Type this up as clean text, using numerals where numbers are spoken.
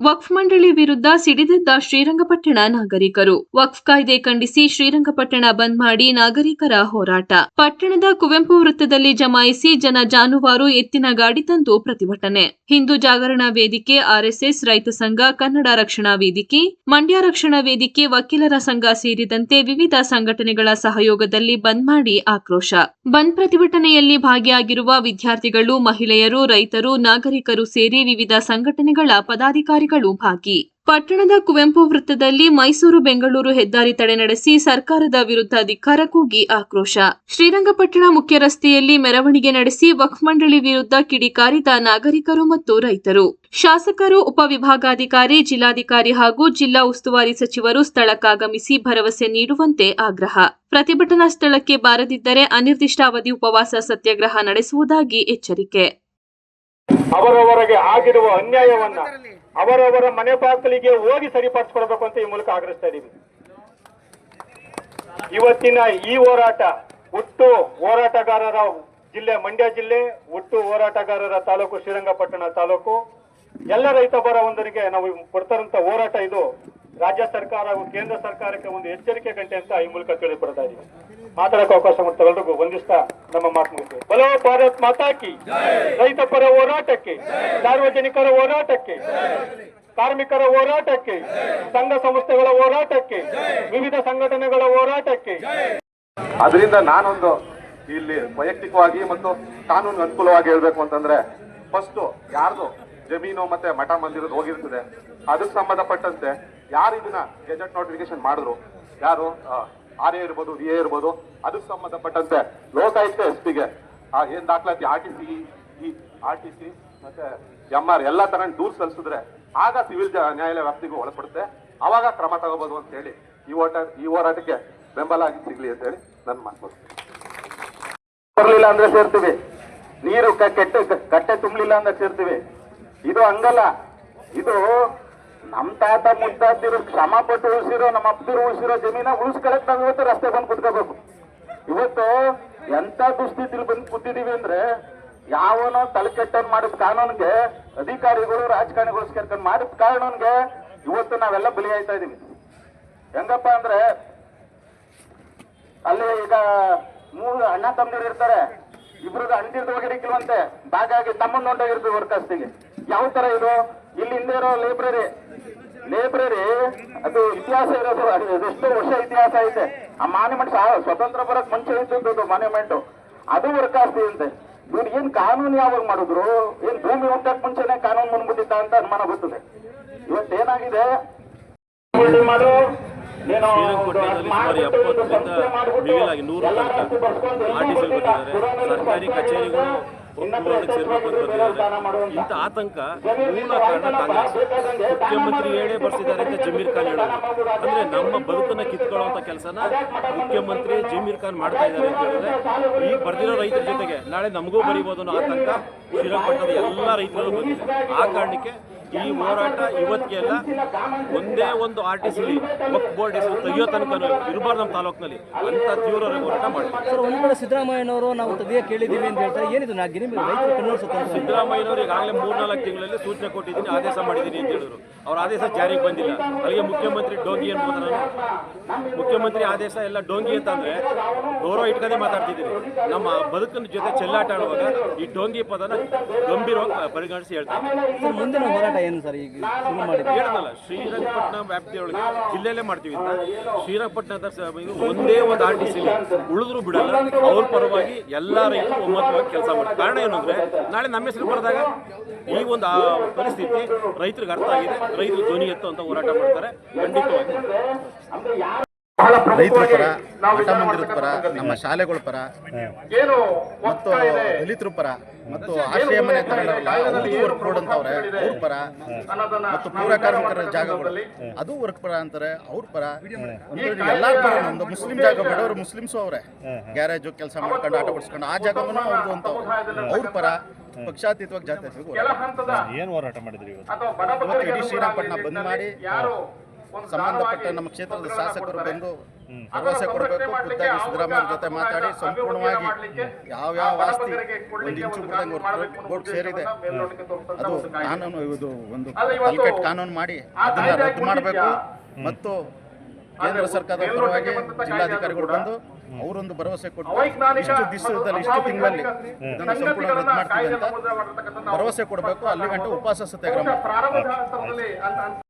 ವಕ್ಫ್ ಮಂಡಳಿ ವಿರುದ್ಧ ಸಿಡಿದೆದ್ದ ಶ್ರೀರಂಗಪಟ್ಟಣ ನಾಗರಿಕರು. ವಕ್ಫ್ ಕಾಯ್ದೆ ಖಂಡಿಸಿ ಶ್ರೀರಂಗಪಟ್ಟಣ ಬಂದ್ ಮಾಡಿ ನಾಗರಿಕರ ಹೋರಾಟ. ಪಟ್ಟಣದ ಕುವೆಂಪು ವೃತ್ತದಲ್ಲಿ ಜಮಾಯಿಸಿ ಜನ ಜಾನುವಾರು ಎತ್ತಿನ ಗಾಡಿ ತಂದು ಪ್ರತಿಭಟನೆ. ಹಿಂದೂ ಜಾಗರಣಾ ವೇದಿಕೆ, ಆರ್ಎಸ್ಎಸ್, ರೈತ ಸಂಘ, ಕನ್ನಡ ರಕ್ಷಣಾ ವೇದಿಕೆ, ಮಂಡ್ಯ ರಕ್ಷಣಾ ವೇದಿಕೆ, ವಕೀಲರ ಸಂಘ ಸೇರಿದಂತೆ ವಿವಿಧ ಸಂಘಟನೆಗಳ ಸಹಯೋಗದಲ್ಲಿ ಬಂದ್ ಮಾಡಿ ಆಕ್ರೋಶ. ಬಂದ್ ಪ್ರತಿಭಟನೆಯಲ್ಲಿ ಭಾಗಿಯಾಗಿರುವ ವಿದ್ಯಾರ್ಥಿಗಳು, ಮಹಿಳೆಯರು, ರೈತರು, ನಾಗರಿಕರು ಸೇರಿ ವಿವಿಧ ಸಂಘಟನೆಗಳ ಪದಾಧಿಕಾರಿಗಳು ಭಾಗಿ. ಪಟ್ಟಣದ ಕುವೆಂಪು ವೃತ್ತದಲ್ಲಿ ಮೈಸೂರು ಬೆಂಗಳೂರು ಹೆದ್ದಾರಿ ತಡೆ ನಡೆಸಿ ಸರ್ಕಾರದ ವಿರುದ್ಧ ಧಿಕ್ಕಾರ ಕೂಗಿ ಆಕ್ರೋಶ. ಶ್ರೀರಂಗಪಟ್ಟಣ ಮುಖ್ಯ ರಸ್ತೆಯಲ್ಲಿ ಮೆರವಣಿಗೆ ನಡೆಸಿ ವಕ್ಫ್ ಮಂಡಳಿ ವಿರುದ್ಧ ಕಿಡಿಕಾರಿದ ನಾಗರಿಕರು ಮತ್ತು ರೈತರು. ಶಾಸಕರು, ಉಪವಿಭಾಗಾಧಿಕಾರಿ, ಜಿಲ್ಲಾಧಿಕಾರಿ ಹಾಗೂ ಜಿಲ್ಲಾ ಉಸ್ತುವಾರಿ ಸಚಿವರು ಸ್ಥಳಕ್ಕಾಗಮಿಸಿ ಭರವಸೆ ನೀಡುವಂತೆ ಆಗ್ರಹ. ಪ್ರತಿಭಟನಾ ಸ್ಥಳಕ್ಕೆ ಬಾರದಿದ್ದರೆ ಅನಿರ್ದಿಷ್ಟಾವಧಿ ಉಪವಾಸ ಸತ್ಯಾಗ್ರಹ ನಡೆಸುವುದಾಗಿ ಎಚ್ಚರಿಕೆ. ಅವರವರಿಗೆ ಆಗಿರುವ ಅನ್ಯಾಯವನ್ನ ಅವರವರ ಮನೆ ಬಾಗಿಲಿಗೆ ಹೋಗಿ ಸರಿಪಡಿಸಿಕೊಡಬೇಕು ಅಂತ ಈ ಮೂಲಕ ಆಗ್ರಹಿಸ್ತಾ ಇದ್ದೀವಿ. ಇವತ್ತಿನ ಈ ಹೋರಾಟ ಒಟ್ಟು ಹೋರಾಟಗಾರರ ಜಿಲ್ಲೆ ಮಂಡ್ಯ ಜಿಲ್ಲೆ, ಒಟ್ಟು ಹೋರಾಟಗಾರರ ತಾಲೂಕು ಶ್ರೀರಂಗಪಟ್ಟಣ ತಾಲೂಕು, ಎಲ್ಲ ರೈತ ಬರವೊಂದರಿಗೆ ನಾವು ಕೊಡ್ತಾರಂತ ಹೋರಾಟ ಇದು ರಾಜ್ಯ ಸರ್ಕಾರ ಹಾಗೂ ಕೇಂದ್ರ ಸರ್ಕಾರಕ್ಕೆ ಒಂದು ಎಚ್ಚರಿಕೆ ಗಂಟೆ ಅಂತ ಈ ಮೂಲಕ ತಿಳಿದುಕೊಡ್ತಾ ಇದ್ದೀವಿ. ಮಾತಾಡಕ್ಕೆ ಅವಕಾಶ ಮಾಡ್ತಾ ಎಲ್ರಿಗೂ ವಂದಿಸ್ತಾ ನಮ್ಮ ಮಾತು ಮುಗಿಸ್ತೇವೆ. ಬಲೋ ಭಾರತ್ ಮಾತಾ ಕಿ, ರೈತ ಪರ ಹೋರಾಟಕ್ಕೆ, ಸಾರ್ವಜನಿಕರ ಹೋರಾಟಕ್ಕೆ, ಕಾರ್ಮಿಕರ ಹೋರಾಟಕ್ಕೆ, ಸಂಘ ಸಂಸ್ಥೆಗಳ ಹೋರಾಟಕ್ಕೆ, ವಿವಿಧ ಸಂಘಟನೆಗಳ ಹೋರಾಟಕ್ಕೆ. ಅದರಿಂದ ನಾನೊಂದು ಇಲ್ಲಿ ವೈಯಕ್ತಿಕವಾಗಿ ಮತ್ತು ಕಾನೂನು ಅನುಕೂಲವಾಗಿ ಹೇಳ್ಬೇಕು ಅಂತಂದ್ರೆ, ಫಸ್ಟ್ ಯಾರ್ದು ಜಮೀನು ಮತ್ತೆ ಮಠ ಮಂದಿರದ್ದು ಹೋಗಿರ್ತದೆ ಅದಕ್ಕೆ ಸಂಬಂಧಪಟ್ಟಂತೆ ಯಾರು ಇದನ್ನ ಗೆಜೆಟ್ ನೋಟಿಫಿಕೇಶನ್ ಮಾಡಿದ್ರು, ಯಾರು RA ಇರ್ಬೋದು, VA ಇರ್ಬೋದು, ಅದಕ್ಕೆ ಸಂಬಂಧಪಟ್ಟಂತೆ ಲೋಕಾಯುಕ್ತ SP ಗೆ ಏನ್ ದಾಖಲಾತಿ RTC ಮತ್ತೆ MR ಎಲ್ಲ ತರ ದೂರ ಸಲ್ಲಿಸಿದ್ರೆ ಆಗ ಸಿವಿಲ್ ನ್ಯಾಯಾಲಯ ವ್ಯಾಪ್ತಿಗೂ ಒಳಪಡುತ್ತೆ, ಅವಾಗ ಕ್ರಮ ತಗೋಬಹುದು ಅಂತ ಹೇಳಿ ಈ ಹೋರಾಟಕ್ಕೆ ಬೆಂಬಲ ಆಗಿ ಸಿಗ್ಲಿ ಅಂತ ಹೇಳಿ ನನ್ನ ಮಾತು. ಬರ್ಲಿಲ್ಲ ಅಂದ್ರೆ ಸೇರ್ತೀವಿ, ನೀರು ಕಟ್ಟೆ ತುಂಬಲಿಲ್ಲ ಅಂದ್ರೆ ಸೇರ್ತೀವಿ. ಇದು ಹಂಗಲ್ಲ, ಇದು ನಮ್ ತಾತ ಮುತ್ತಾತಿರೋ ಶ್ರಮ ಪಟ್ಟು ಉಳಿಸಿರೋ, ನಮ್ಮ ಅಪ್ಪರು ಉಳಿಸಿರೋ ಜಮೀನ ಉಳಿಸ್ಕೊಳಕ್ ನಾವು ಇವತ್ತು ರಸ್ತೆ ಬಂದು ಕುತ್ಕೋಬೇಕು. ಇವತ್ತು ಎಂತ ದುಸ್ಥಿತಿಲಿ ಬಂದು ಕೂತಿದೀವಿ ಅಂದ್ರೆ, ಯಾವನೋ ತಲೆಕೆಟ್ಟನ್ ಮಾಡಿದ ಕಾನೂನಿಗೆ ಅಧಿಕಾರಿಗಳು ರಾಜಕಾರಣಿಗಳು ಸೇರ್ಕೊಂಡು ಮಾಡಿದ ಕಾನೂನಿಗೆ ಇವತ್ತು ನಾವೆಲ್ಲ ಬಲಿ ಆಯ್ತಾ ಇದೀವಿ. ಹೆಂಗಪ್ಪ ಅಂದ್ರೆ, ಅಲ್ಲಿ ಈಗ 3 ಅಣ್ಣ ತಮ್ಮದಿರು ಇರ್ತಾರೆ, ಇಬ್ರದ್ದು ಅಂಟಿರ್ದು ಹೋಗಿರಿಕಿಲ್ವಂತೆ, ಹಾಗಾಗಿ ತಮ್ಮನ್ನ ಹೊಂಟೋಗಿರ್ತೀವಿ ವರ್ಕಸ್ತಿಗೆ. ಯಾವ ತರ ಇದು? ಇಲ್ಲಿ ಹಿಂದೆ ಇರೋ ಲೈಬ್ರರಿ ಅದು ಇತಿಹಾಸ ಇರೋದು, ಅದೆಷ್ಟೋ ವರ್ಷ ಇತಿಹಾಸ ಐತೆ. ಆ ಮಾನ್ಯುಮೆಂಟ್ ಸ್ವತಂತ್ರ ಬರಕ್ ಮುಂಚೆ ಇದ್ದದ್ದು ಮಾನ್ಯುಮೆಂಟ್, ಅದು ವರ್ಕ್ ಆಗ್ತಿದಂತೆ. ಇವ್ರು ಏನ್ ಕಾನೂನು ಯಾವಾಗ ಮಾಡಿದ್ರು? ಏನ್ ಭೂಮಿ ಹುಟ್ಟಕ್ ಮುಂಚೆನೆ ಕಾನೂನು ಮುಂದ್ಬಿಟ್ಟಿದ್ದ ಅಂತ ಅನುಮಾನ ಬರ್ತದೆ. ಇವತ್ತೇನಾಗಿದೆ, ಸರ್ಕಾರಿ ಕಚೇರಿಗಳು ಇಂಥ ಆತಂಕ ಮೂಲ ಕಾರಣ ಕಾಂಗ್ರೆಸ್. ಮುಖ್ಯಮಂತ್ರಿ ಹೇಳೇ ಬರ್ಸಿದ್ದಾರೆ ಅಂತ ಜಮೀರ್ ಖಾನ್ ಹೇಳೋದು. ಅಂದ್ರೆ ನಮ್ಮ ಬದುಕನ್ನ ಕಿತ್ಕೊಳ್ಳುವಂತ ಕೆಲಸನ ಮುಖ್ಯಮಂತ್ರಿ ಜಮೀರ್ ಖಾನ್ ಮಾಡ್ತಾ ಇದ್ದಾರೆ ಅಂತ ಹೇಳಿದ್ರೆ, ಈಗ ಬರ್ದಿರೋ ರೈತರ ಜೊತೆಗೆ ನಾಳೆ ನಮಗೂ ಬರೀಬಹುದು ಅನ್ನೋ ಆತಂಕ ಶ್ರೀರಂಗಪಟ್ಟಣದ ಎಲ್ಲ ರೈತರಲ್ಲೂ ಬಂದಿದೆ. ಆ ಕಾರಣಕ್ಕೆ ಈ ಹೋರಾಟ ಇವತ್ತಿಗೆಲ್ಲ ಒಂದೇ ಒಂದು RTC ವಕ್ಫ್ ಬೋರ್ಡ್ ಹೆಸರು ತೆಗಿಯೋ ತನಕ ಇರಬಾರ್ದು ನಮ್ಮ ತಾಲೂಕಿನಲ್ಲಿ ಅಂತ ತೀವ್ರ ಹೋರಾಟ ಮಾಡ್ತಾರೆ. ಸರ್, ಒಂದು ಕಡೆ ಸಿದ್ದರಾಮಯ್ಯನವರು ನಾವು ತೆಗಿಯ ಕೇಳಿದ್ದೀವಿ ಅಂತ ಹೇಳ್ತಾರೆ, ಏನಿದು ಸಿದ್ದರಾಮಯ್ಯನವರು ಈಗಾಗಲೇ 3-4 ತಿಂಗಳಲ್ಲಿ ಸೂಚನೆ ಕೊಟ್ಟಿದ್ದೀನಿ, ಆದೇಶ ಮಾಡಿದ್ದೀನಿ ಅಂತ ಹೇಳಿದ್ರು. ಅವ್ರ ಆದೇಶ ಜಾರಿಗೆ ಬಂದಿಲ್ಲ. ಅಲ್ಲಿಗೆ ಮುಖ್ಯಮಂತ್ರಿ ಡೋಂಗಿ ಅನ್ಬೋದು. ನಾನು ಮುಖ್ಯಮಂತ್ರಿ ಆದೇಶ ಎಲ್ಲ ಡೋಂಗಿ ಅಂತಂದ್ರೆ ಗೌರವ ಇಟ್ಕೊಂಡೇ ಮಾತಾಡ್ತಿದ್ದೀನಿ. ನಮ್ಮ ಬದುಕಿನ ಜೊತೆ ಚೆಲ್ಲಾಟ ಆಡುವಾಗ ಈ ಡೋಂಗಿ ಪದನ ಗಂಭೀರವಾಗಿ ಪರಿಗಣಿಸಿ ಹೇಳ್ತಾರೆ. ಮುಂದಿನ ಹೋರಾಟ ಏನು ಸರ್? ಈಗ ಹೇಳೋದಲ್ಲ, ಶ್ರೀರಂಗಪಟ್ಟಣ ವ್ಯಾಪ್ತಿಯೊಳಗೆ ಜಿಲ್ಲೆಯಲ್ಲೇ ಮಾಡ್ತೀವಿ ಅಂತ. ಶ್ರೀರಂಗಪಟ್ಟಣದ ಒಂದೇ ಒಂದು RTC ಉಳಿದ್ರು ಬಿಡಲ್ಲ, ಅವ್ರ ಪರವಾಗಿ ಎಲ್ಲ ರೈತರು ಒಮ್ಮತವಾಗಿ ಕೆಲಸ ಮಾಡ್ತಾರೆ. ಕಾರಣ ಏನು ಅಂದ್ರೆ, ನಾಳೆ ನಮ್ಮ ಹೆಸರು ಬರೆದಾಗ ಈ ಒಂದು ಪರಿಸ್ಥಿತಿ ರೈತರಿಗೆ ಅರ್ಥ ಆಗಿದೆ, ರೈತರು ಧ್ವನಿ ಎತ್ತು ಅಂತ ಹೋರಾಟ ಮಾಡ್ತಾರೆ ಖಂಡಿತವಾಗಿ. ರೈತರ ಪರ, ಮಠ ಮಂದಿರದ ಪರ, ನಮ್ಮ ಶಾಲೆಗಳ ಪರ ಮತ್ತು ದಲಿತರ ಪರ ಮತ್ತು ಆಶ್ರಯ ಮನೆ ತಗೊಂಡವಲ್ಲ ಅವ್ರದ್ದು ವರ್ಕ್ ರೋಡ್ ಅಂತವ್ರೆ, ಅವ್ರ ಪರ ಮತ್ತು ಪೂರ ಕಾರ್ಮಿಕರ ಜಾಗಗಳು ಅದು ವರ್ಕ್ ಪರ ಅಂತಾರೆ, ಅವ್ರ ಪರ ಅಂದ್ರೆ ಎಲ್ಲಾರ ಪರ. ನಮ್ದು ಮುಸ್ಲಿಂ ಜಾಗ, ಬಡವರು ಮುಸ್ಲಿಮ್ಸು ಅವ್ರೆ, ಗ್ಯಾರೇಜು ಕೆಲಸ ಮಾಡ್ಕೊಂಡು ಆಟ ಬಿಡಿಸ್ಕೊಂಡು ಆ ಜಾಗವನ್ನು ಅವ್ರದ್ದು ಅಂತವ್ರೆ, ಅವ್ರ ಪರ. ಪಕ್ಷಾತೀತವಾಗಿ ಜಾತ್ರೆ ಏನು ಹೋರಾಟ ಮಾಡಿದ್ರಿ ಇವತ್ತು? ಇಡೀ ಶ್ರೀರಂಗಪಟ್ಟಣ ಬಂದ್ ಮಾಡಿ ಸಂಬಂಧಪಟ್ಟ ನಮ್ಮ ಕ್ಷೇತ್ರದ ಶಾಸಕರು ಬಂದು ಭರವಸೆ ಕೊಡಬೇಕು. ಖುದ್ದಾಗಿ ಸಿದ್ದರಾಮಯ್ಯ ಜೊತೆ ಮಾತಾಡಿ ಸಂಪೂರ್ಣವಾಗಿ ಯಾವ್ಯಾವ ಆಸ್ತಿ ಒಂದು ಇಂಚು ಬಿಡದಂಗೆ ಬೋರ್ಡ್ ಸೇರಿದೆ ಅದು ಕಾನೂನು, ಇದು ಒಂದು ಕಲ್ಕಟ್ ಕಾನೂನು ಮಾಡಿ ಅದನ್ನ ರದ್ದು ಮಾಡಬೇಕು. ಮತ್ತು ಕೇಂದ್ರ ಸರ್ಕಾರದ ಪರವಾಗಿ ಜಿಲ್ಲಾಧಿಕಾರಿಗಳು ಬಂದು ಅವರೊಂದು ಭರವಸೆ ಕೊಟ್ಟು ಇಷ್ಟು ದಿವಸದಲ್ಲಿ ಇಷ್ಟು ತಿಂಗಳಲ್ಲಿ ಇದನ್ನು ಸಂಪೂರ್ಣ ರದ್ದು ಮಾಡ್ತೀವಿ ಅಂತ ಭರವಸೆ ಕೊಡಬೇಕು. ಅಲ್ಲಿ ಗಂಟೆ ಉಪವಾಸ ಸತ್ಯಾಗ್ರಹ ಮಾಡ್ತೀವಿ.